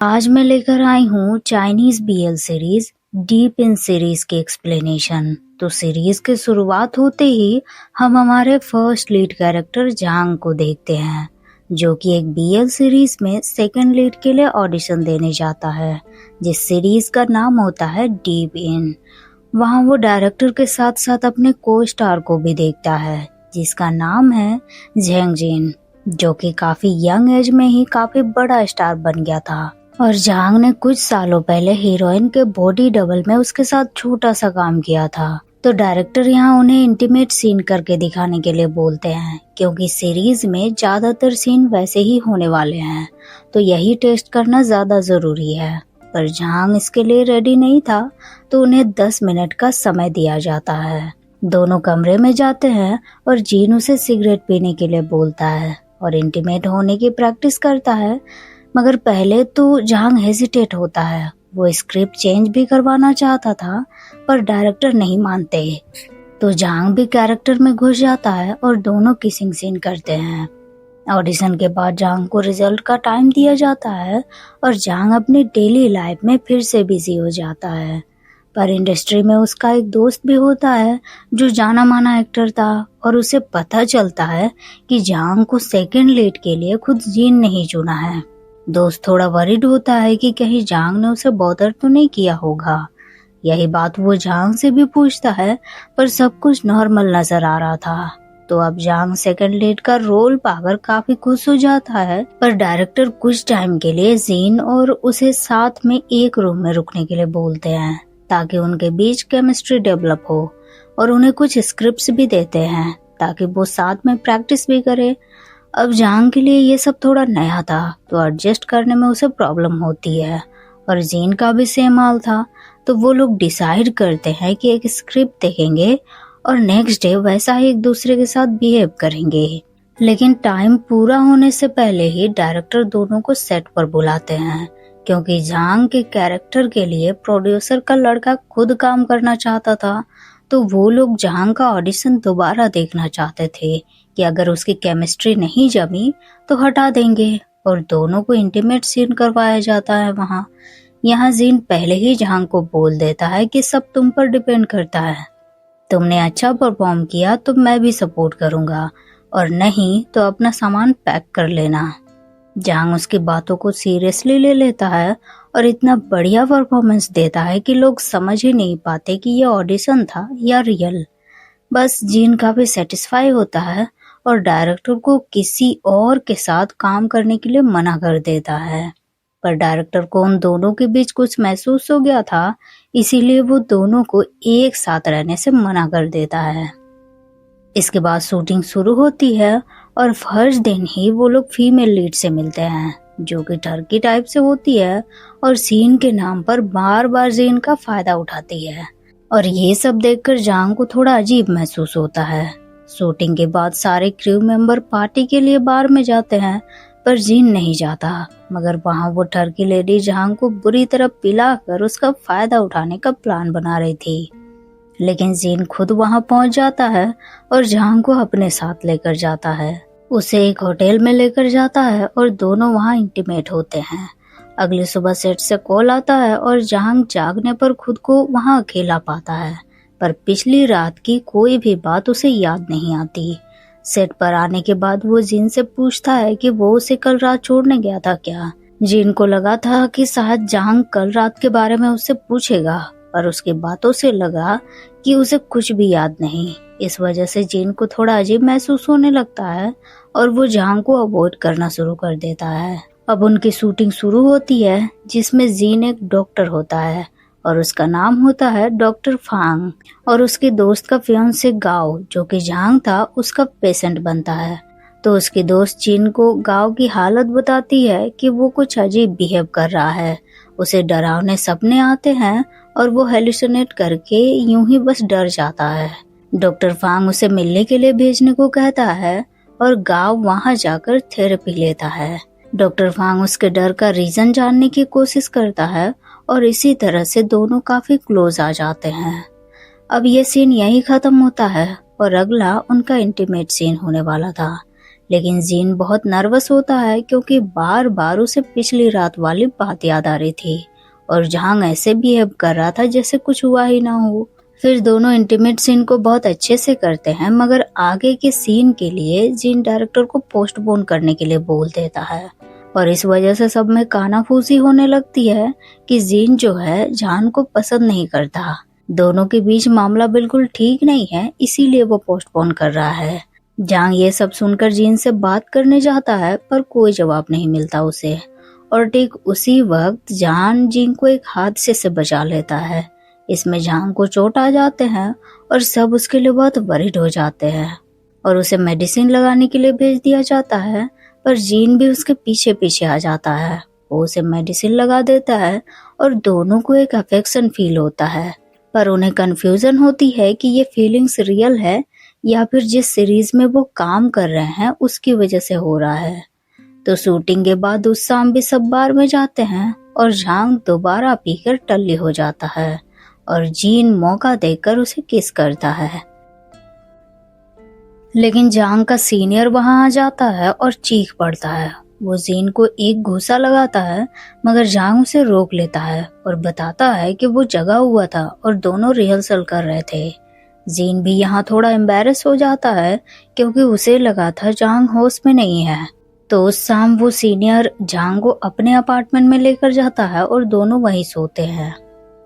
आज मैं लेकर आई हूँ Chinese BL series deep in series की एक्सप्लेनेशन। तो सीरीज की शुरुआत होते ही हम हमारे फर्स्ट लीड कैरेक्टर जांग को देखते हैं, जो कि एक बीएल सीरीज में सेकंड लीड के लिए ऑडिशन देने जाता है, जिस सीरीज का नाम होता है डीप इन। वहाँ वो डायरेक्टर के साथ साथ अपने को स्टार को भी देखता है, जिसका नाम है झेंग जिन, जो कि काफी यंग एज में ही काफी बड़ा स्टार बन गया था। और जांग ने कुछ सालों पहले हीरोइन के बॉडी डबल में उसके साथ छोटा सा काम किया था। तो डायरेक्टर यहाँ उन्हें इंटीमेट सीन करके दिखाने के लिए बोलते हैं, क्योंकि सीरीज में ज्यादातर सीन वैसे ही होने वाले हैं, तो यही टेस्ट करना ज्यादा जरूरी है। पर जांग इसके लिए रेडी नहीं था, तो उन्हें 10 मिनट का समय दिया जाता है। दोनों कमरे में जाते हैं और जीन उसे सिगरेट पीने के लिए बोलता है और इंटीमेट होने की प्रैक्टिस करता है। मगर पहले तो जांग हेजिटेट होता है। वो स्क्रिप्ट चेंज भी करवाना चाहता था, पर डायरेक्टर नहीं मानते। तो जांग भी कैरेक्टर में घुस जाता है और दोनों किसिंग सीन करते हैं। ऑडिशन के बाद जांग को रिजल्ट का टाइम दिया जाता है और जांग अपनी डेली लाइफ में फिर से बिजी हो जाता है। पर इंडस्ट्री में उसका एक दोस्त भी होता है जो जाना माना एक्टर था, और उसे पता चलता है कि जांग को सेकंड लीड के लिए खुद जीन नहीं चुना है। दोस्त थोड़ा वरीड होता है कि कहीं जांग ने उसे बॉदर तो नहीं किया होगा। यही बात वो जांग से भी पूछता है, पर सब कुछ नॉर्मल नजर आ रहा था। तो अब जांग सेकंड लीड का रोल पाकर काफी खुश हो जाता है, पर डायरेक्टर कुछ टाइम के लिए जीन और उसे साथ में एक रूम में रुकने के लिए बोलते हैं, ताकि उनके बीच केमिस्ट्री डेवलप हो, और उन्हें कुछ स्क्रिप्ट्स भी देते हैं ताकि वो साथ में प्रैक्टिस भी करे। अब जांग के लिए ये सब थोड़ा नया था, तो एडजस्ट करने में उसे प्रॉब्लम होती है, और जीन का भी सेम हाल था। तो वो लोग डिसाइड करते हैं कि एक स्क्रिप्ट देखेंगे और नेक्स्ट डे वैसा ही एक दूसरे के साथ बिहेव करेंगे। लेकिन टाइम पूरा होने से पहले ही डायरेक्टर दोनों को सेट पर बुलाते हैं, क्योंकि जांग के कैरेक्टर के लिए प्रोड्यूसर का लड़का खुद काम करना चाहता था। तो वो लोग जांग का ऑडिशन दोबारा देखना चाहते थे कि अगर उसकी केमिस्ट्री नहीं जमी तो हटा देंगे, और दोनों को इंटीमेट सीन करवाया जाता है वहाँ। यहाँ जीन पहले ही जांग को बोल देता है कि सब तुम पर डिपेंड करता है, तुमने अच्छा परफॉर्म किया तो मैं भी सपोर्ट करूंगा, और नहीं तो अपना सामान पैक कर लेना। जांग उसकी बातों को सीरियसली ले लेता है और इतना बढ़िया परफॉर्मेंस देता है कि लोग समझ ही नहीं पाते कि ये ऑडिशन था या रियल। बस जीन काफी सेटिस्फाई होता है और डायरेक्टर को किसी और के साथ काम करने के लिए मना कर देता है। पर डायरेक्टर को उन दोनों के बीच कुछ महसूस हो गया था, इसीलिए वो दोनों को एक साथ रहने से मना कर देता है। इसके बाद शूटिंग शुरू होती है और फर्स्ट दिन ही वो लोग फीमेल लीड से मिलते हैं, जो कि टर्की टाइप से होती है और सीन के नाम पर बार बार जीन का फायदा उठाती है। और ये सब देखकर जांग को थोड़ा अजीब महसूस होता है। शूटिंग के बाद सारे क्रू मेंबर पार्टी के लिए बार में जाते हैं, पर जीन नहीं जाता। मगर वहाँ वो टर्की लेडी जांग को बुरी तरह पिलाकर उसका फायदा उठाने का प्लान बना रही थी। लेकिन जीन खुद वहाँ पहुँच जाता है और जांग को अपने साथ लेकर जाता है। उसे एक होटल में लेकर जाता है और दोनों वहाँ इंटीमेट होते हैं। अगली सुबह सेट से कॉल आता है और जांग जागने पर खुद को वहाँ अकेला पाता है, पर पिछली रात की कोई भी बात उसे याद नहीं आती। सेट पर आने के बाद वो जीन से पूछता है कि वो उसे कल रात छोड़ने गया था क्या। जीन को लगा था कि शायद जांग कल रात के बारे में उससे पूछेगा, पर उसकी बातों से लगा कि उसे कुछ भी याद नहीं। इस वजह से जीन को थोड़ा अजीब महसूस होने लगता है और वो जांग को अवॉइड करना शुरू कर देता है। अब उनकी शूटिंग शुरू होती है, जिसमें जीन एक डॉक्टर होता है और उसका नाम होता है डॉक्टर फांग, और उसके दोस्त का फियांसे गाओ, जो कि जांग था, उसका पेशेंट बनता है। तो उसकी दोस्त जीन को गाओ की हालत बताती है कि वो कुछ अजीब बिहेव कर रहा है। उसे डरावने सपने आते हैं और वो हेलुसिनेट करके यूं ही बस डर जाता है। डॉक्टर फांग उसे मिलने के लिए भेजने को कहता है और गाओ वहां जाकर थेरेपी लेता है। डॉक्टर फांग उसके डर का रीजन जानने की कोशिश करता है और इसी तरह से दोनों काफी क्लोज आ जाते हैं। अब ये सीन यही खत्म होता है और अगला उनका इंटीमेट सीन होने वाला था, लेकिन जीन बहुत नर्वस होता है क्योंकि बार बार उसे पिछली रात वाली बात याद आ रही थी और झांग ऐसे बिहेव कर रहा था जैसे कुछ हुआ ही ना हो। फिर दोनों इंटीमेट सीन को बहुत अच्छे से करते हैं, मगर आगे के सीन के लिए जीन डायरेक्टर को पोस्टपोन करने के लिए बोल देता है और इस वजह से सब में कानाफूसी होने लगती है कि जीन जो है झांग को पसंद नहीं करता। दोनों के बीच मामला बिल्कुल ठीक नहीं है, इसीलिए वो पोस्टपोन कर रहा है। झांग ये सब सुनकर जीन से बात करने जाता है पर कोई जवाब नहीं मिलता उसे, और ठीक उसी वक्त जान जीन को एक हादसे से बचा लेता है। इसमें झांग को चोट आ जाते हैं और सब उसके लिए बहुत वरीड हो जाते हैं और उसे मेडिसिन लगाने के लिए भेज दिया जाता है, पर जीन भी उसके पीछे पीछे आ जाता है। वो उसे मेडिसिन लगा देता है और दोनों को एक अफेक्शन फील होता है, पर उन्हें कंफ्यूजन होती है कि ये फीलिंग्स रियल है या फिर जिस सीरीज में वो काम कर रहे हैं उसकी वजह से हो रहा है। तो शूटिंग के बाद उस शाम भी सब बार में जाते हैं और झांग दोबारा पीकर टल्ली हो जाता है और जीन मौका देकर उसे किस करता है। लेकिन झांग का सीनियर वहां आ जाता है और चीख पड़ता है। वो जीन को एक घूसा लगाता है, मगर झांग उसे रोक लेता है और बताता है कि वो जगा हुआ था और दोनों रिहर्सल कर रहे थे। जीन भी यहाँ थोड़ा एम्बैरेस हो जाता है क्योंकि उसे लगा था झांग होश में नहीं है। तो उस शाम वो सीनियर झांग को अपने अपार्टमेंट में लेकर जाता है और दोनों वहीं सोते हैं।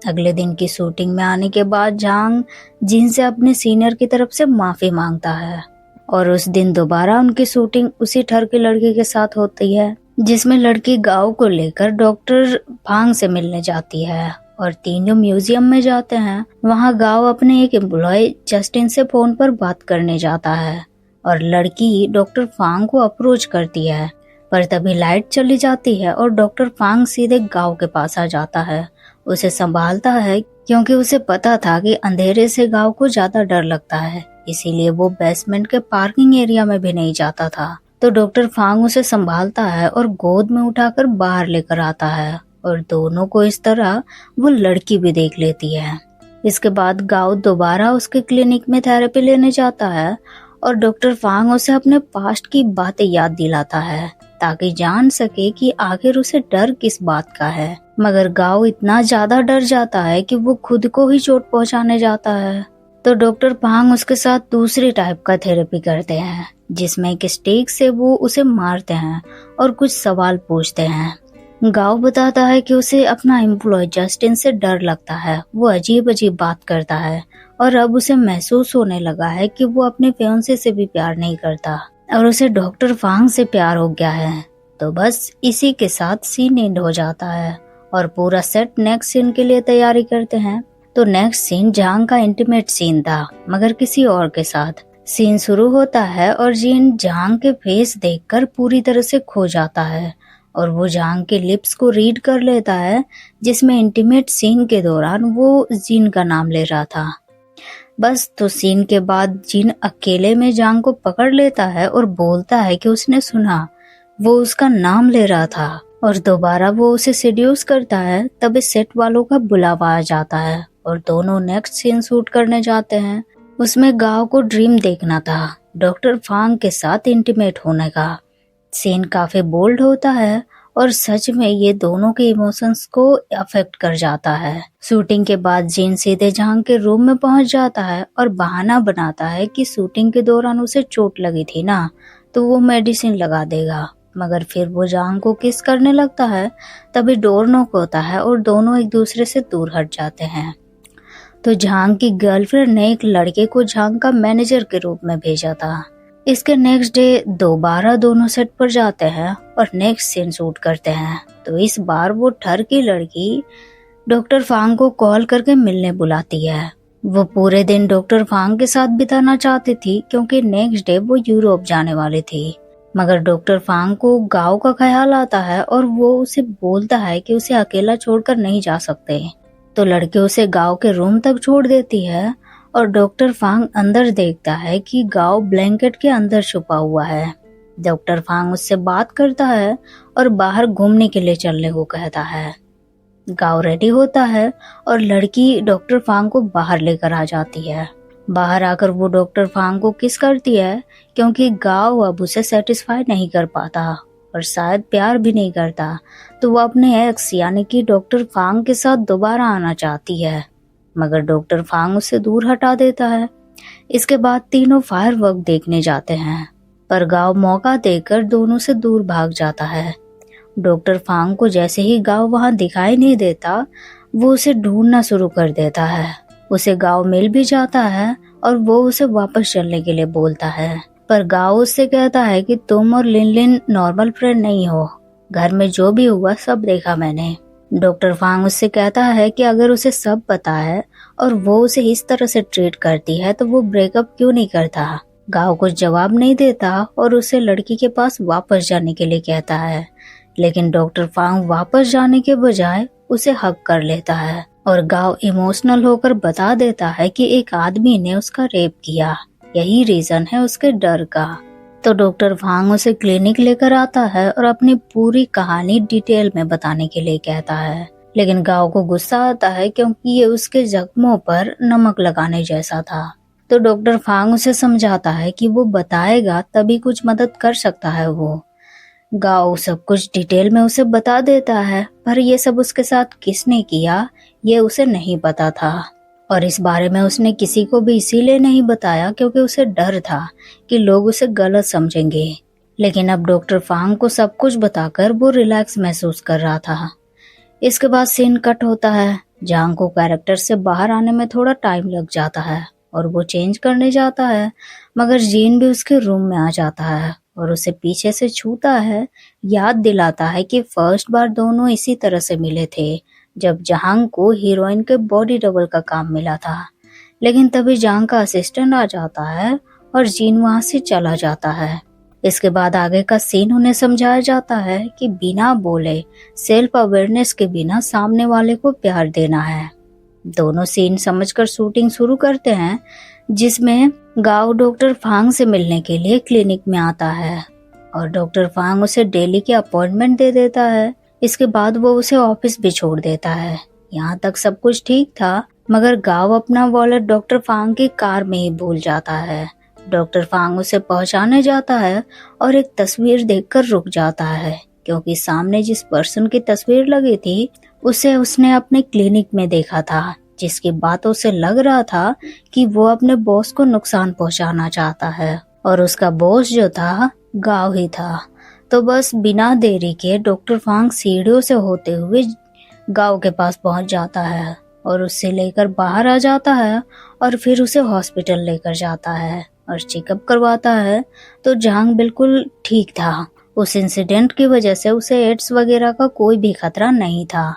अगले दिन की शूटिंग में आने के बाद झांग जीन से अपने सीनियर की तरफ से माफी मांगता है और उस दिन दोबारा उनकी शूटिंग उसी ठर की लड़की के साथ होती है, जिसमें लड़की गांव को लेकर डॉक्टर फांग से मिलने जाती है और तीनों म्यूजियम में जाते हैं। वहां गांव अपने एक एम्प्लॉय जस्टिन से फोन पर बात करने जाता है और लड़की डॉक्टर फांग को अप्रोच करती है, पर तभी लाइट चली जाती है और डॉक्टर फांग सीधे गांव के पास आ जाता है। उसे संभालता है क्योंकि उसे पता था कि अंधेरे से गांव को ज्यादा डर लगता है, इसीलिए वो बेसमेंट के पार्किंग एरिया में भी नहीं जाता था। तो डॉक्टर फांग उसे संभालता है और गोद में उठाकर बाहर लेकर आता है और दोनों को इस तरह वो लड़की भी देख लेती है। इसके बाद गांव दोबारा उसके क्लिनिक में थेरेपी लेने जाता है और डॉक्टर फांग उसे अपने पास्ट की बातें याद दिलाता है ताकि जान सके कि आखिर उसे डर किस बात का है। मगर गांव इतना ज्यादा डर जाता है कि वो खुद को ही चोट पहुंचाने जाता है। तो डॉक्टर फांग उसके साथ दूसरी टाइप का थेरेपी करते हैं, जिसमें एक स्टिक से वो उसे मारते हैं और कुछ सवाल पूछते हैं। गांव बताता है कि उसे अपना एम्प्लॉय जस्टिन से डर लगता है। वो अजीब अजीब बात करता है और अब उसे महसूस होने लगा है कि वो अपने फियांसे से भी प्यार नहीं करता और उसे डॉक्टर फांग से प्यार हो गया है। तो बस इसी के साथ सीन एंड हो जाता है और पूरा सेट नेक्स्ट सीन के लिए तैयारी करते हैं। तो नेक्स्ट सीन झांग का इंटीमेट सीन था, मगर किसी और के साथ। सीन शुरू होता है और जीन झांग के फेस देखकर पूरी तरह से खो जाता है और वो झांग के लिप्स को रीड कर लेता है, जिसमें इंटीमेट सीन के दौरान वो जीन का नाम ले रहा था। बस तो सीन के बाद जीन अकेले में झांग को पकड़ लेता है और बोलता है कि उसने सुना वो उसका नाम ले रहा था और दोबारा वो उसे सेड्यूस करता है। तभी सेट वालों का बुलावा आ जाता है और दोनों नेक्स्ट सीन शूट करने जाते हैं। उसमें गांव को ड्रीम देखना था, डॉक्टर फांग के साथ इंटीमेट होने का। सीन काफी बोल्ड होता है और सच में ये दोनों के इमोशंस को अफेक्ट कर जाता है। शूटिंग के बाद जीन सीधे झांग के रूम में पहुंच जाता है और बहाना बनाता है कि शूटिंग के दौरान उसे चोट लगी थी ना, तो वो मेडिसिन लगा देगा। मगर फिर वो झांग को किस करने लगता है। तभी डोर नॉक होता है और दोनों एक दूसरे से दूर हट जाते हैं। तो झांग की गर्लफ्रेंड ने एक लड़के को झांग का मैनेजर के रूप में भेजा था। इसके नेक्स्ट डे दोबारा दोनों सेट पर जाते हैं और नेक्स्ट सीन शूट करते हैं। तो इस बार वो ठर की लड़की डॉक्टर फांग को कॉल करके मिलने बुलाती है। वो पूरे दिन डॉक्टर फांग के साथ बिताना चाहती थी क्योंकि नेक्स्ट डे वो यूरोप जाने वाली थी। मगर डॉक्टर फांग को गांव का ख्याल आता है और वो उसे बोलता है कि उसे अकेला छोड़कर नहीं जा सकते। तो लड़की उसे गांव के रूम तक छोड़ देती है और डॉक्टर फांग अंदर देखता है कि गांव ब्लैंकेट के अंदर छुपा हुआ है। डॉक्टर फांग उससे बात करता है और बाहर घूमने के लिए चलने को कहता है। गांव रेडी होता है और लड़की डॉक्टर फांग को बाहर लेकर आ जाती है बाहर आकर वो डॉक्टर फांग को किस करती है, क्योंकि गाओ अब उसे सेटिस्फाई नहीं कर पाता और शायद प्यार भी नहीं करता, तो वो अपने एक्स यानी कि डॉक्टर फांग के साथ दोबारा आना चाहती है, मगर डॉक्टर फांग उसे दूर हटा देता है। इसके बाद तीनों फायरवर्क देखने जाते हैं, पर गाओ मौका देकर दोनों से दूर भाग जाता है। डॉक्टर फांग को जैसे ही गाओ वहां दिखाई नहीं देता, वो उसे ढूंढना शुरू कर देता है। उसे गाओ मिल भी जाता है और वो उसे वापस चलने के लिए बोलता है, पर गाओ उससे कहता है कि तुम और लिन लिन नॉर्मल फ्रेंड नहीं हो, घर में जो भी हुआ सब देखा मैंने। डॉक्टर फांग उससे कहता है कि अगर उसे सब पता है और वो उसे इस तरह से ट्रीट करती है तो वो ब्रेकअप क्यों नहीं करता। गाओ कुछ जवाब नहीं देता और उसे लड़की के पास वापस जाने के लिए कहता है, लेकिन डॉक्टर फांग वापस जाने के बजाय उसे हग कर लेता है और गाओ इमोशनल होकर बता देता है कि एक आदमी ने उसका रेप किया, यही रीजन है उसके डर का। तो डॉक्टर फांग उसे क्लिनिक लेकर आता है और अपनी पूरी कहानी डिटेल में बताने के लिए कहता है, लेकिन गाओ को गुस्सा आता है क्योंकि ये उसके जख्मों पर नमक लगाने जैसा था। तो डॉक्टर फांग उसे समझाता है कि वो बताएगा तभी कुछ मदद कर सकता है वो। गाओ सब कुछ डिटेल में उसे बता देता है, पर ये सब उसके साथ किसने किया ये उसे नहीं पता था और इस बारे में उसने किसी को भी इसीलिए नहीं बताया क्योंकि उसे डर था कि लोग उसे गलत समझेंगे। लेकिन अब डॉक्टर फांग को सब कुछ बताकर वो रिलैक्स महसूस कर रहा था। इसके बाद सीन कट होता है। जांग को कैरेक्टर से बाहर आने में थोड़ा टाइम लग जाता है और वो चेंज करने जाता है, मगर जीन भी उसके रूम में आ जाता है और उसे पीछे से छूता है, याद दिलाता है कि फर्स्ट बार दोनों इसी तरह से मिले थे जब जहांग को हीरोइन के बॉडी डबल का काम मिला था। लेकिन तभी जांग का असिस्टेंट आ जाता है और जीन वहां से चला जाता है। इसके बाद आगे का सीन उन्हें समझाया जाता है कि बिना बोले सेल्फ अवेयरनेस के बिना सामने वाले को प्यार देना है। दोनों सीन समझकर शूटिंग शुरू करते हैं, जिसमें गाओ डॉक्टर फांग से मिलने के लिए क्लिनिक में आता है और डॉक्टर फांग उसे डेली की अपॉइंटमेंट दे देता है। इसके बाद वो उसे ऑफिस भी छोड़ देता है। यहाँ तक सब कुछ ठीक था, मगर गाओ अपना वॉलेट डॉक्टर फांग की कार में ही भूल जाता है। डॉक्टर फांग उसे पहुंचाने जाता है और एक तस्वीर देखकर रुक जाता है, क्योंकि सामने जिस पर्सन की तस्वीर लगी थी उसे उसने अपने क्लिनिक में देखा था, जिसकी बातों से लग रहा था कि वो अपने बॉस को नुकसान पहुंचाना चाहता है और उसका बॉस जो था गाओ ही था। तो बस बिना देरी के डॉक्टर फांग सीढ़ियों से होते हुए गाओ के पास पहुंच जाता है और उससे लेकर बाहर आ जाता है और फिर उसे हॉस्पिटल लेकर जाता है और चेकअप करवाता है। तो जांग बिल्कुल ठीक था। उस इंसिडेंट की वजह से उसे एड्स वगैरह का कोई भी खतरा नहीं था।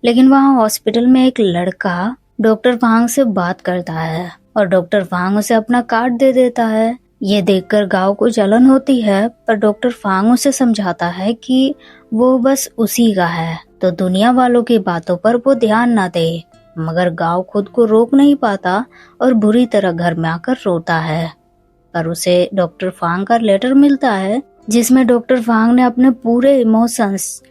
लेकिन वहाँ हॉस्पिटल में एक लड़का डॉक्टर फांग से बात करता है और डॉक्टर फांग उसे अपना कार्ड दे देता है। ये देखकर गाओ को जलन होती है, पर डॉक्टर फांग उसे समझाता है कि वो बस उसी का है, तो दुनिया वालों की बातों पर वो ध्यान ना दे। मगर गाओ खुद को रोक नहीं पाता और बुरी तरह घर में आकर रोता है। पर उसे डॉक्टर फांग का लेटर मिलता है, जिसमें डॉक्टर फांग ने अपने पूरे इमोशंस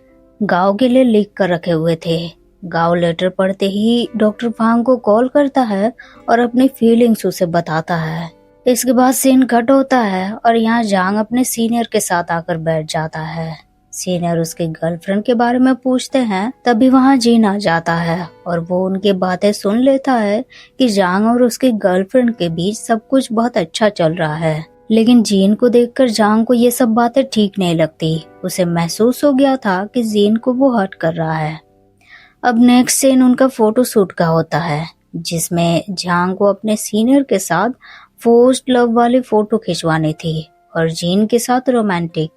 गाओ के लिए लिख कर रखे हुए थे। गाओ लेटर पढ़ते ही डॉक्टर फांग को कॉल करता है और अपनी फीलिंग्स उसे बताता है। इसके बाद सीन कट होता है और यहाँ जांग अपने सीनियर के साथ आकर बैठ जाता है। सीनियर उसके गर्लफ्रेंड के बारे में पूछते हैं, तभी वहाँ जीन आ जाता है और वो उनकी बातें सुन लेता है कि जांग और उसकी गर्लफ्रेंड के बीच सब कुछ बहुत अच्छा चल रहा है। लेकिन जीन को देखकर जांग को ये सब बातें ठीक नहीं लगती। उसे महसूस हो गया था कि जीन को वो हर्ट कर रहा है। अब नेक्स्ट सीन उनका फोटो शूट का होता है, जिसमें जांग को अपने सीनियर के साथ फोर्स्ड लव वाली फोटो खिंचवानी थी और जीन के साथ रोमांटिक।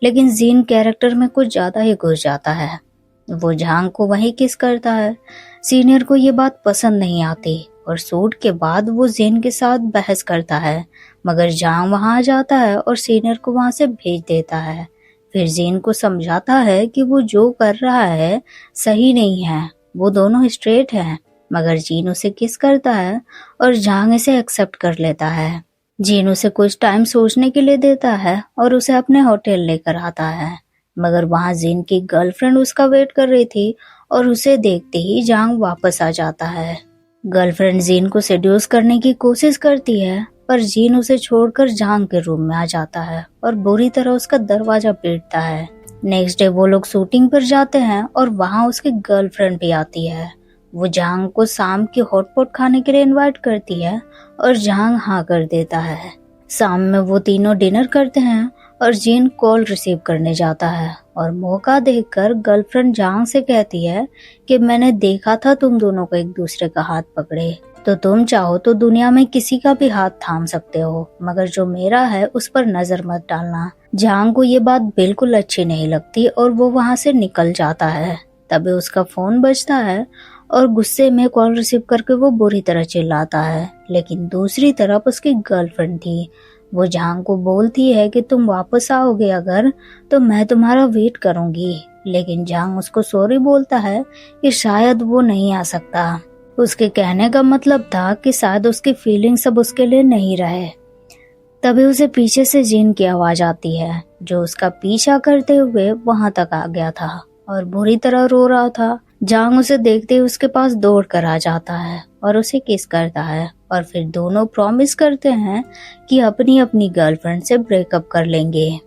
लेकिन जीन कैरेक्टर में कुछ ज्यादा ही घुस जाता है। वो जांग को वहीं किस करता है। सीनियर को ये बात पसंद नहीं आती और शूट के बाद वो जीन के साथ बहस करता है, मगर जांग वहां आ जाता है और सीनियर को वहां से भेज देता है। फिर जीन को समझाता है कि वो जो कर रहा है सही नहीं है, वो दोनों स्ट्रेट हैं। मगर जीन उसे किस करता है और जांग इसे एक्सेप्ट कर लेता है। जीन उसे कुछ टाइम सोचने के लिए देता है और उसे अपने होटल लेकर आता है, मगर वहां जीन की गर्लफ्रेंड उसका वेट कर रही थी और उसे देखते ही जांग वापस आ जाता है। गर्लफ्रेंड जीन को सेड्यूस करने की कोशिश करती है, पर जीन उसे छोड़कर झांग के रूम में आ जाता है और बुरी तरह उसका दरवाजा पीटता है। नेक्स्ट डे वो लोग शूटिंग पर जाते हैं और वहाँ उसकी गर्लफ्रेंड भी आती है। वो झांग को शाम की हॉटपॉट खाने के लिए इनवाइट करती है और झांग हाँ कर देता है। शाम में वो तीनों डिनर करते हैं और जीन कॉल रिसीव करने जाता है और मौका देखकर गर्लफ्रेंड झांग से कहती है कि मैंने देखा था तुम दोनों को एक दूसरे का हाथ पकड़े, तो तुम चाहो तो दुनिया में किसी का भी हाथ थाम सकते हो, मगर जो मेरा है उस पर नजर मत डालना। झांग को ये बात बिल्कुल अच्छी नहीं लगती और वो वहाँ से निकल जाता है। तभी उसका फोन बजता है और गुस्से में कॉल रिसीव करके वो बुरी तरह चिल्लाता है, लेकिन दूसरी तरफ उसकी गर्लफ्रेंड थी। वो झांग को बोलती है कि तुम वापस आओगे अगर, तो मैं तुम्हारा वेट करूंगी, लेकिन झांग उसको सॉरी बोलता है कि शायद वो नहीं आ सकता। उसके कहने का मतलब था कि शायद उसकी फीलिंग्स अब उसके लिए नहीं रहे। तभी उसे पीछे से जीन की आवाज आती है, जो उसका पीछा करते हुए वहां तक आ गया था और बुरी तरह रो रहा था। झांग उसे देखते ही उसके पास दौड़ कर आ जाता है और उसे किस करता है और फिर दोनों प्रॉमिस करते हैं कि अपनी अपनी गर्लफ्रेंड से ब्रेकअप कर लेंगे।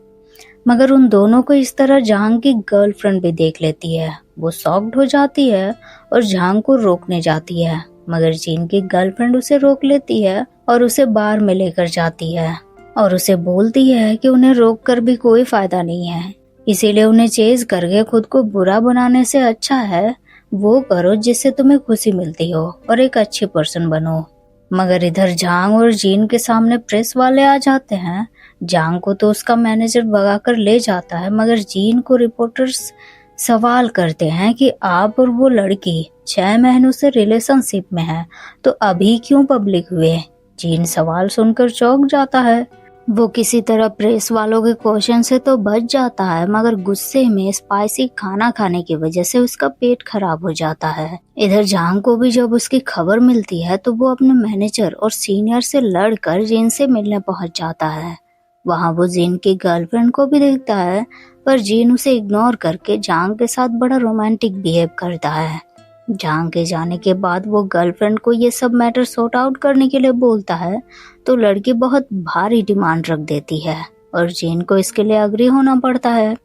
मगर उन दोनों को इस तरह झांग की गर्लफ्रेंड भी देख लेती है। वो शॉक्ड हो जाती है और झांग को रोकने जाती है, मगर जीन की गर्लफ्रेंड उसे रोक लेती है और उसे बार में लेकर जाती है और उसे बोलती है कि उन्हें रोक कर भी कोई फायदा नहीं है, इसीलिए उन्हें चेज करके खुद को बुरा बनाने से अच्छा है वो करो जिससे तुम्हें खुशी मिलती हो और एक अच्छी पर्सन बनो। मगर इधर झांग और जीन के सामने प्रेस वाले आ जाते हैं। झांग को तो उसका मैनेजर भगाकर ले जाता है, मगर जीन को रिपोर्टर्स सवाल करते हैं कि आप और वो लड़की 6 महीनों से रिलेशनशिप में है, तो अभी क्यों पब्लिक हुए। जीन सवाल सुनकर चौंक जाता है। वो किसी तरह प्रेस वालों के क्वेश्चन से तो बच जाता है, मगर गुस्से में स्पाइसी खाना खाने की वजह से उसका पेट खराब हो जाता है। इधर झांग को भी जब उसकी खबर मिलती है तो वो अपने मैनेजर और सीनियर से लड़कर जीन से मिलने पहुंच जाता है। वहां वो जीन की गर्लफ्रेंड को भी देखता है, पर जीन उसे इग्नोर करके झांग के साथ बड़ा रोमांटिक बिहेव करता है। झांग के जाने के बाद वो गर्लफ्रेंड को ये सब मैटर सॉर्ट आउट करने के लिए बोलता है, तो लड़की बहुत भारी डिमांड रख देती है और जीन को इसके लिए अग्री होना पड़ता है।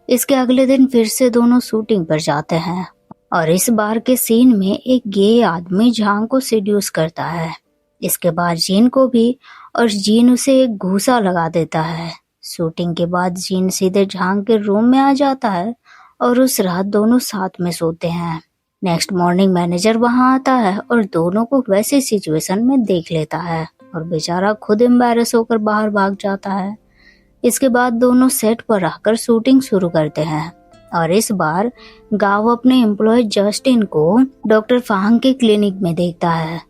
इसके अगले दिन फिर से दोनों शूटिंग पर जाते हैं और इस बार के सीन में एक गे आदमी झांग को सेड्यूस करता है। इसके बाद जीन को भी, और जीन उसे एक घूसा लगा देता है। शूटिंग के बाद जीन सीधे झांग के रूम में आ जाता है और उस रात दोनों साथ में सोते हैं। नेक्स्ट मॉर्निंग मैनेजर वहां आता है और दोनों को वैसी सिचुएशन में देख लेता है और बेचारा खुद एम्बैरेस होकर बाहर भाग जाता है। इसके बाद दोनों सेट पर आकर शूटिंग शुरू करते हैं और इस बार गाव अपने एम्प्लॉय जस्टिन को डॉक्टर फांग के क्लिनिक में देखता है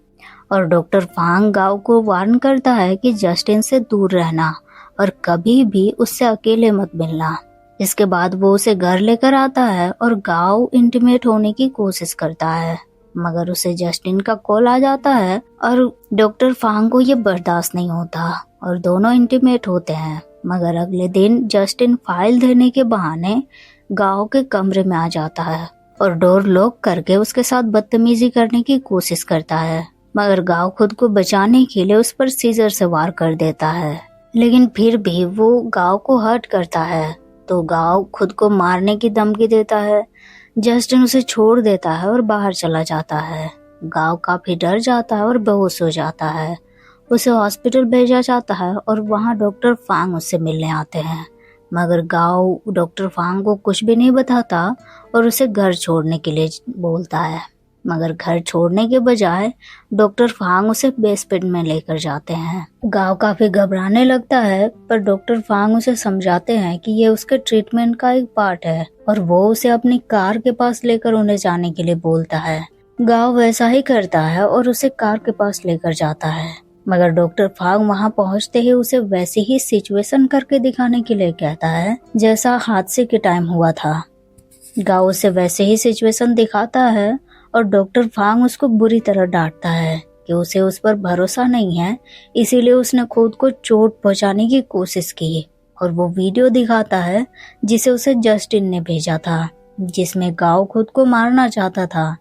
और डॉक्टर फांग गाव को वार्न करता है कि जस्टिन से दूर रहना और कभी भी उससे अकेले मत मिलना। इसके बाद वो उसे घर लेकर आता है और गाव इंटीमेट होने की कोशिश करता है, मगर उसे जस्टिन का कॉल आ जाता है और डॉक्टर फांग को ये बर्दाश्त नहीं होता और दोनों इंटीमेट होते हैं। मगर अगले दिन जस्टिन फाइल देने के बहाने गाव के कमरे में आ जाता है और डोर लॉक करके उसके साथ बदतमीजी करने की कोशिश करता है, मगर गाव खुद को बचाने के लिए उस पर सीजर से वार कर देता है। लेकिन फिर भी वो गाव को हर्ट करता है, तो गाव खुद को मारने की धमकी देता है। जस्टिन उसे छोड़ देता है और बाहर चला जाता है। गाव काफी डर जाता है और बेहोश हो जाता है। उसे हॉस्पिटल भेजा जाता है और वहां डॉक्टर फांग उससे मिलने आते हैं, मगर गाव डॉक्टर फांग को कुछ भी नहीं बताता और उसे घर छोड़ने के लिए बोलता है। मगर घर छोड़ने के बजाय डॉक्टर फांग उसे बेसमेंट में लेकर जाते हैं। गाव काफी घबराने लगता है, पर डॉक्टर फांग उसे समझाते हैं कि ये उसके ट्रीटमेंट का एक पार्ट है और वो उसे अपनी कार के पास लेकर उन्हें जाने के लिए बोलता है। गाव वैसा ही करता है और उसे कार के पास लेकर जाता है, मगर डॉक्टर फांग वहां पहुंचते ही उसे वैसी ही सिचुएशन करके दिखाने के लिए कहता है जैसा हादसे के टाइम हुआ था। गाव उसे वैसे ही सिचुएशन दिखाता है और डॉक्टर फांग उसको बुरी तरह डांटता है कि उसे उस पर भरोसा नहीं है, इसीलिए उसने खुद को चोट पहुंचाने की कोशिश की और वो वीडियो दिखाता है जिसे उसे जस्टिन ने भेजा था, जिसमें गाव खुद को मारना चाहता था।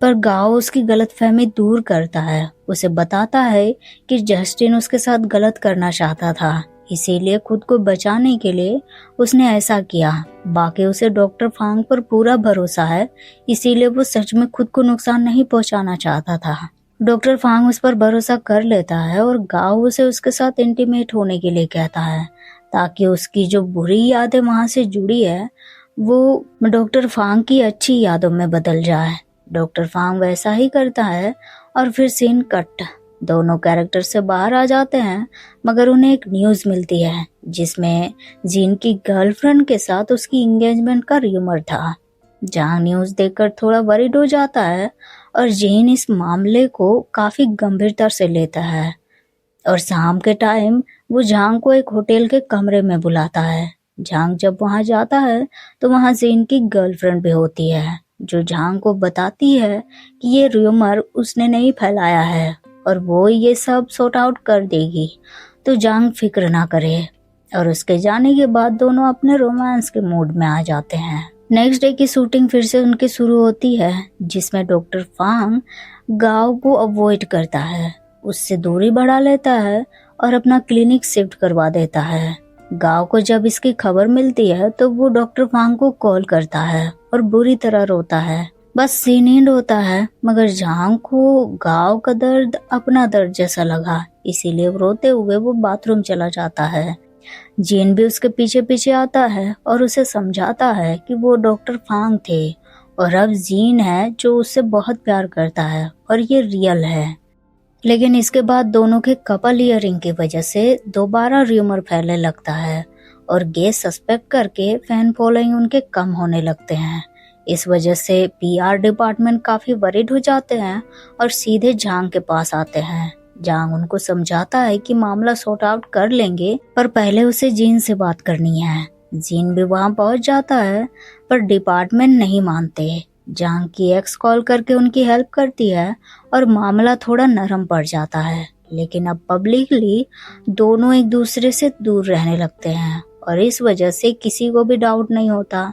पर गाओ उसकी गलतफहमी दूर करता है, उसे बताता है कि जस्टिन उसके साथ गलत करना चाहता था, इसीलिए खुद को बचाने के लिए उसने ऐसा किया। बाकी उसे डॉक्टर फांग पर पूरा भरोसा है, इसीलिए वो सच में खुद को नुकसान नहीं पहुंचाना चाहता था। डॉक्टर फांग उस पर भरोसा कर लेता है और गाओ उसे उसके साथ इंटीमेट होने के लिए कहता है, ताकि उसकी जो बुरी यादें वहां से जुड़ी है वो डॉक्टर फांग की अच्छी यादों में बदल जाए। डॉक्टर फांग वैसा ही करता है और फिर सीन कट। दोनों कैरेक्टर से बाहर आ जाते हैं, मगर उन्हें एक न्यूज मिलती है जिसमें जीन की गर्लफ्रेंड के साथ उसकी एंगेजमेंट का र्यूमर था। जहां न्यूज देखकर थोड़ा वरीड हो जाता है और जीन इस मामले को काफी गंभीरता से लेता है और शाम के टाइम वो झांग को एक होटल के कमरे में बुलाता है। झांग जब वहां जाता है तो वहां जीन की गर्लफ्रेंड भी होती है, जो झांग को बताती है कि ये र्यूमर उसने नहीं फैलाया है और वो ये सब सॉर्ट आउट कर देगी, तो झांग फिक्र ना करे। और उसके जाने के बाद दोनों अपने रोमांस के मूड में आ जाते हैं। नेक्स्ट डे की शूटिंग फिर से उनकी शुरू होती है, जिसमें डॉक्टर फांग गाओ को अवॉइड करता है, उससे दूरी बढ़ा लेता है और अपना क्लिनिक शिफ्ट करवा देता है। गाओ को जब इसकी खबर मिलती है तो वो डॉक्टर फांग को कॉल करता है और बुरी तरह रोता है। बस सीन एंड होता है, मगर झांग को गाओ का दर्द अपना दर्द जैसा लगा, इसीलिए रोते हुए वो बाथरूम चला जाता है। जीन भी उसके पीछे पीछे आता है और उसे समझाता है कि वो डॉक्टर फांग थे और अब जीन है जो उससे बहुत प्यार करता है और ये रियल है। लेकिन इसके बाद दोनों के कपल ईयरिंग की वजह से दोबारा र्यूमर फैलने लगता है और गेस सस्पेक्ट करके फैन फॉलोइंग उनके कम होने लगते हैं। इस वजह से पीआर डिपार्टमेंट काफी वरीड हो जाते हैं और सीधे झांग के पास आते हैं। झांग उनको समझाता है कि मामला सॉर्ट आउट कर लेंगे, पर पहले उसे जीन से बात करनी है। जीन भी वहां पहुंच जाता है, पर डिपार्टमेंट नहीं मानते। झांग की एक्स कॉल करके उनकी हेल्प करती है और मामला थोड़ा नरम पड़ जाता है, लेकिन अब पब्लिकली दोनों एक दूसरे से दूर रहने लगते हैं और इस वजह से किसी को भी डाउट नहीं होता।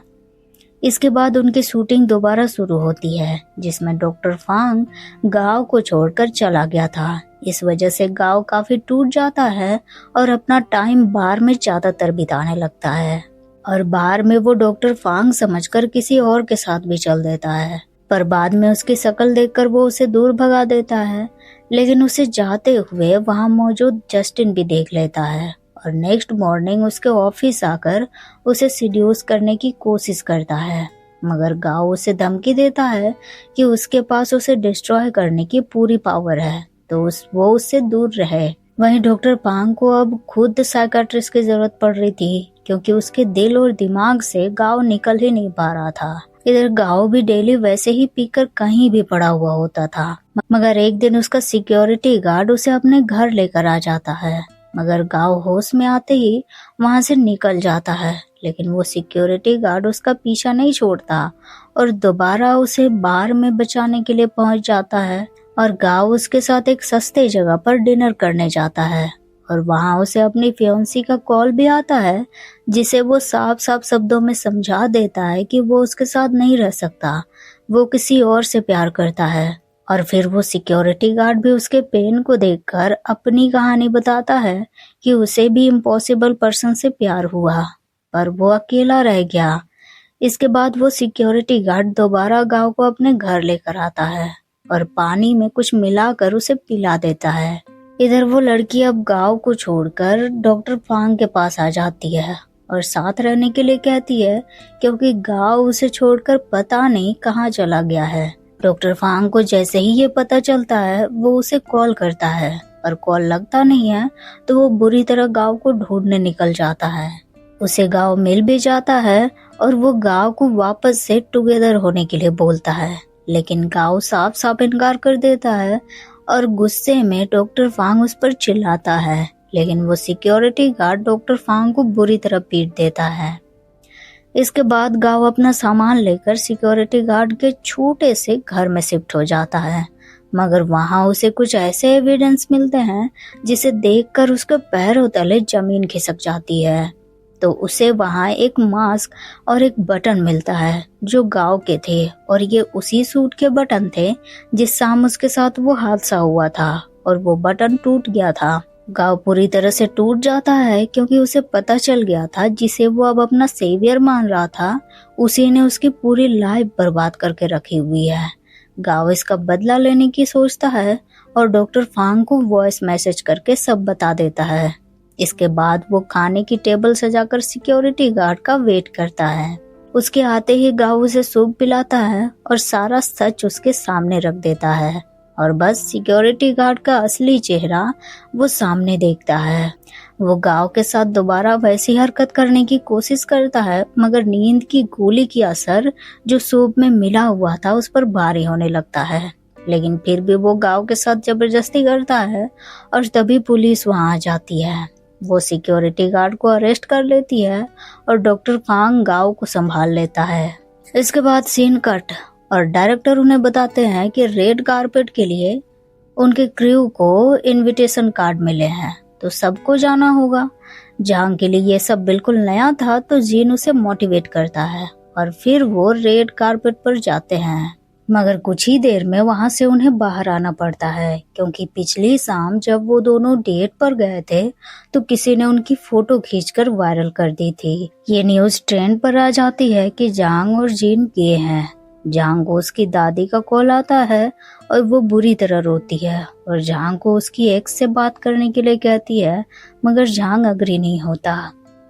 इसके बाद उनकी शूटिंग दोबारा शुरू होती है, जिसमें डॉक्टर फांग गांव को छोड़कर चला गया था। इस वजह से गांव काफी टूट जाता है और अपना टाइम बार में ज्यादातर बिताने लगता है और बार में वो डॉक्टर फांग समझकर किसी और के साथ भी चल देता है, पर बाद में उसकी शक्ल देखकर वो उसे दूर भगा देता है। लेकिन उसे जाते हुए वहां मौजूद जस्टिन भी देख लेता है और नेक्स्ट मॉर्निंग उसके ऑफिस आकर उसे सिड्यूस करने की कोशिश करता है, मगर गाओ उसे धमकी देता है कि उसके पास उसे डिस्ट्रॉय करने की पूरी पावर है, तो वो उससे दूर रहे। वहीं डॉक्टर पांग को अब खुद साइकाट्रिस्ट की जरूरत पड़ रही थी, क्योंकि उसके दिल और दिमाग से गाओ निकल ही नहीं पा रहा था। इधर गाओ भी डेली वैसे ही पीकर कहीं भी पड़ा हुआ होता था, मगर एक दिन उसका सिक्योरिटी गार्ड उसे अपने घर लेकर आ जाता है, मगर गाओ होश में आते ही वहां से निकल जाता है। लेकिन वो सिक्योरिटी गार्ड उसका पीछा नहीं छोड़ता और दोबारा उसे बार में बचाने के लिए पहुंच जाता है और गाओ उसके साथ एक सस्ते जगह पर डिनर करने जाता है और वहां उसे अपनी फियांसी का कॉल भी आता है, जिसे वो साफ साफ शब्दों में समझा देता है कि वो उसके साथ नहीं रह सकता, वो किसी और से प्यार करता है। और फिर वो सिक्योरिटी गार्ड भी उसके पेन को देखकर अपनी कहानी बताता है कि उसे भी इम्पॉसिबल पर्सन से प्यार हुआ, पर वो अकेला रह गया। इसके बाद वो सिक्योरिटी गार्ड दोबारा गांव को अपने घर लेकर आता है और पानी में कुछ मिलाकर उसे पिला देता है। इधर वो लड़की अब गांव को छोड़कर डॉक्टर फांग के पास आ जाती है और साथ रहने के लिए कहती है, क्योंकि गांव उसे छोड़कर पता नहीं कहाँ चला गया है। डॉक्टर फांग को जैसे ही ये पता चलता है वो उसे कॉल करता है, पर कॉल लगता नहीं है, तो वो बुरी तरह गांव को ढूंढने निकल जाता है। उसे गांव मिल भी जाता है और वो गांव को वापस से टुगेदर होने के लिए बोलता है, लेकिन गांव साफ साफ इनकार कर देता है और गुस्से में डॉक्टर फांग उस पर चिल्लाता है। लेकिन वो सिक्योरिटी गार्ड डॉक्टर फांग को बुरी तरह पीट देता है। इसके बाद गांव अपना सामान लेकर सिक्योरिटी गार्ड के छोटे से घर में शिफ्ट हो जाता है, मगर वहां उसे कुछ ऐसे एविडेंस मिलते हैं जिसे देखकर उसके पैरों तले जमीन खिसक जाती है। तो उसे वहाँ एक मास्क और एक बटन मिलता है जो गांव के थे, और ये उसी सूट के बटन थे जिस शाम उसके साथ वो हादसा हुआ था और वो बटन टूट गया था। गांव पूरी तरह से टूट जाता है क्योंकि उसे पता चल गया था जिसे वो अब अपना सेवियर मान रहा था, उसी ने उसकी पूरी लाइफ बर्बाद करके रखी हुई है। गांव इसका बदला लेने की सोचता है और डॉक्टर फांग को वॉइस मैसेज करके सब बता देता है। इसके बाद वो खाने की टेबल सजाकर सिक्योरिटी गार्ड का वेट करता है। उसके आते ही गांव उसे सूप पिलाता है और सारा सच उसके सामने रख देता है, और बस सिक्योरिटी गार्ड का असली चेहरा वो सामने देखता है। वो गांव के साथ दोबारा वैसी हरकत करने की कोशिश करता है, मगर नींद की गोली की असर जो सूप में मिला हुआ था उस पर भारी होने लगता है। लेकिन फिर भी वो गांव के साथ जबरदस्ती करता है और तभी पुलिस वहां आ जाती है। वो सिक्योरिटी गार्ड को अरेस्ट कर लेती है और डॉक्टर फांग गांव को संभाल लेता है। इसके बाद सीन कट और डायरेक्टर उन्हें बताते हैं कि रेड कारपेट के लिए उनके क्रू को इनविटेशन कार्ड मिले हैं, तो सबको जाना होगा। जहां के लिए ये सब बिल्कुल नया था, तो जीन उसे मोटिवेट करता है और फिर वो रेड कारपेट पर जाते हैं। मगर कुछ ही देर में वहां से उन्हें बाहर आना पड़ता है क्योंकि पिछली शाम जब वो दोनों डेट पर गए थे तो किसी ने उनकी फोटो खींचकर वायरल कर दी थी। ये न्यूज ट्रेंड पर आ जाती है कि जांग और जीन गे हैं। जांग को उसकी दादी का कॉल आता है और वो बुरी तरह रोती है और जांग को उसकी एक्स से बात करने के लिए कहती है, मगर जांग अग्री नहीं होता।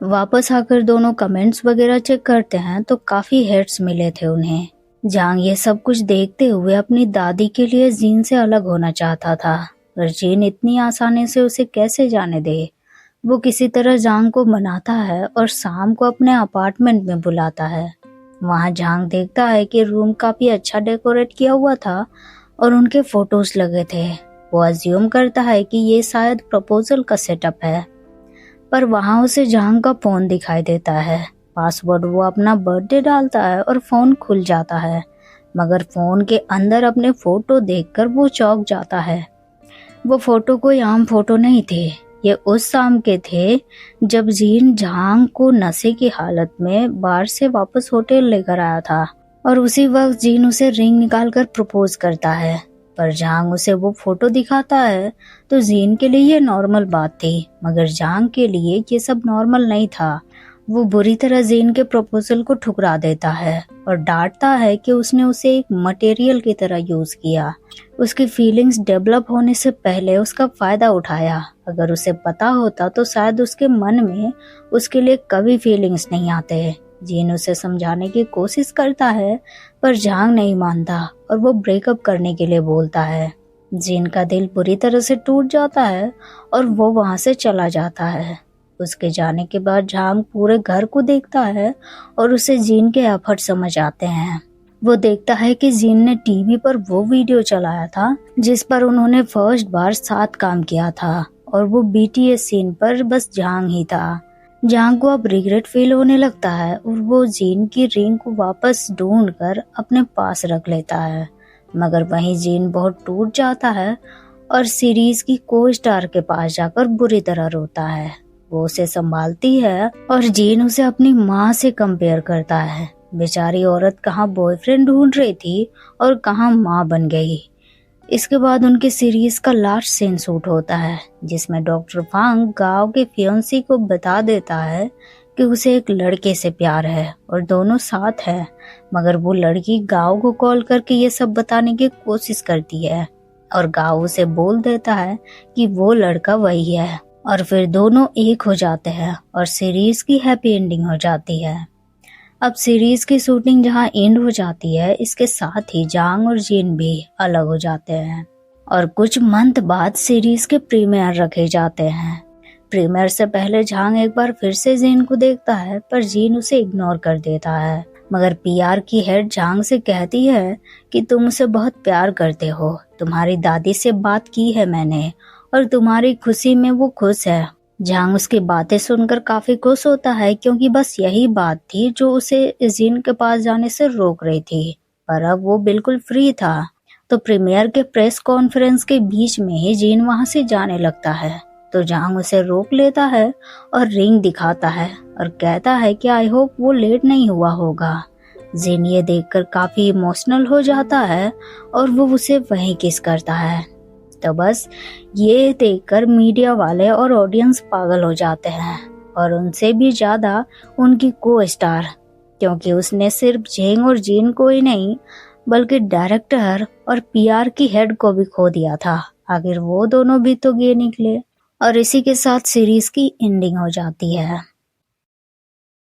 वापस आकर दोनों कमेंट्स वगैरह चेक करते हैं तो काफी हेट्स मिले थे उन्हें। जांग ये सब कुछ देखते हुए अपनी दादी के लिए जीन से अलग होना चाहता था, पर जीन इतनी आसानी से उसे कैसे जाने दे। वो किसी तरह जांग को मनाता है और शाम को अपने अपार्टमेंट में बुलाता है। वहां जांग देखता है कि रूम काफी अच्छा डेकोरेट किया हुआ था और उनके फोटोज लगे थे। वो अज्यूम करता है कि ये शायद प्रपोजल का सेटअप है, पर वहां उसे जांग का फोन दिखाई देता है। पासवर्ड वो अपना बर्थडे डालता है और फोन खुल जाता है, मगर फोन के अंदर अपने फोटो देखकर वो चौंक जाता है। वो फोटो कोई आम फोटो नहीं थे, ये उस शाम के थे जब जीन जांग को नशे की हालत में बार से वापस होटल लेकर आया था, और उसी वक्त जीन उसे रिंग निकालकर प्रपोज करता है। पर जांग उसे वो फोटो दिखाता है तो जीन के लिए ये नॉर्मल बात थी, मगर जांग के लिए ये सब नॉर्मल नहीं था। वो बुरी तरह जीन के प्रपोजल को ठुकरा देता है और डांटता है कि उसने उसे एक मटेरियल की तरह यूज किया, उसकी फीलिंग्स डेवलप होने से पहले उसका फायदा उठाया। अगर उसे पता होता तो शायद उसके मन में उसके लिए कभी फीलिंग्स नहीं आते। जीन उसे समझाने की कोशिश करता है पर जांग नहीं मानता और वो ब्रेकअप करने के लिए बोलता है। जीन का दिल बुरी तरह से टूट जाता है और वो वहां से चला जाता है। उसके जाने के बाद जांग पूरे घर को देखता है और उसे जीन के एफर्ट समझ आते हैं। वो देखता है कि जीन ने टीवी पर वो वीडियो चलाया था जिस पर उन्होंने फर्स्ट बार साथ काम किया था, और वो बीटीएस सीन पर बस जांग ही था। जांग को अब रिग्रेट फील होने लगता है और वो जीन की रिंग को वापस ढूंढकर अपने पास रख लेता है, मगर वहीं जीन बहुत टूट जाता है और सीरीज की को स्टार के पास जाकर बुरी तरह रोता है। वो उसे संभालती है और जीन उसे अपनी माँ से कंपेयर करता है। बेचारी औरत कहाँ बॉयफ्रेंड ढूंढ रही थी और कहाँ माँ बन गई। इसके बाद उनकी सीरीज का लास्ट सीन शूट होता है जिसमें डॉक्टर फांग गांव के फियांसी को बता देता है कि उसे एक लड़के से प्यार है और दोनों साथ है, मगर वो लड़की गांव को कॉल करके ये सब बताने की कोशिश करती है और गांव उसे बोल देता है कि वो लड़का वही है, और फिर दोनों एक हो जाते हैं और सीरीज की हैप्पी एंडिंग हो जाती है। अब सीरीज की शूटिंग जहां एंड हो जाती है, इसके साथ ही जांग और जीन भी अलग हो जाते हैं और कुछ मंथ बाद सीरीज के प्रीमियर रखे जाते हैं। प्रीमियर से पहले जांग एक बार फिर से जीन को देखता है, पर जीन उसे इग्नोर कर देता है। मगर पीआर की हेड जांग से कहती है कि तुम उसे बहुत प्यार करते हो, तुम्हारी दादी से बात की है मैंने और तुम्हारी खुशी में वो खुश है। जांग उसकी बातें सुनकर काफी खुश होता है क्योंकि बस यही बात थी जो उसे जीन के पास जाने से रोक रही थी, पर अब वो बिल्कुल फ्री था। तो प्रीमियर के प्रेस कॉन्फ्रेंस के बीच में ही जीन वहां से जाने लगता है, तो जांग उसे रोक लेता है और रिंग दिखाता है और कहता है कि आई होप वो लेट नहीं हुआ होगा। जिन ये देखकर काफी इमोशनल हो जाता है और वो उसे वहीं किस करता है। तो बस ये देखकर मीडिया वाले और ऑडियंस पागल हो जाते हैं और उनसे भी ज्यादा उनकी को स्टार, क्योंकि उसने सिर्फ जेंग और जीन को ही नहीं बल्कि डायरेक्टर और पीआर की हेड को भी खो दिया था। आखिर वो दोनों भी तो गे निकले। और इसी के साथ सीरीज की एंडिंग हो जाती है।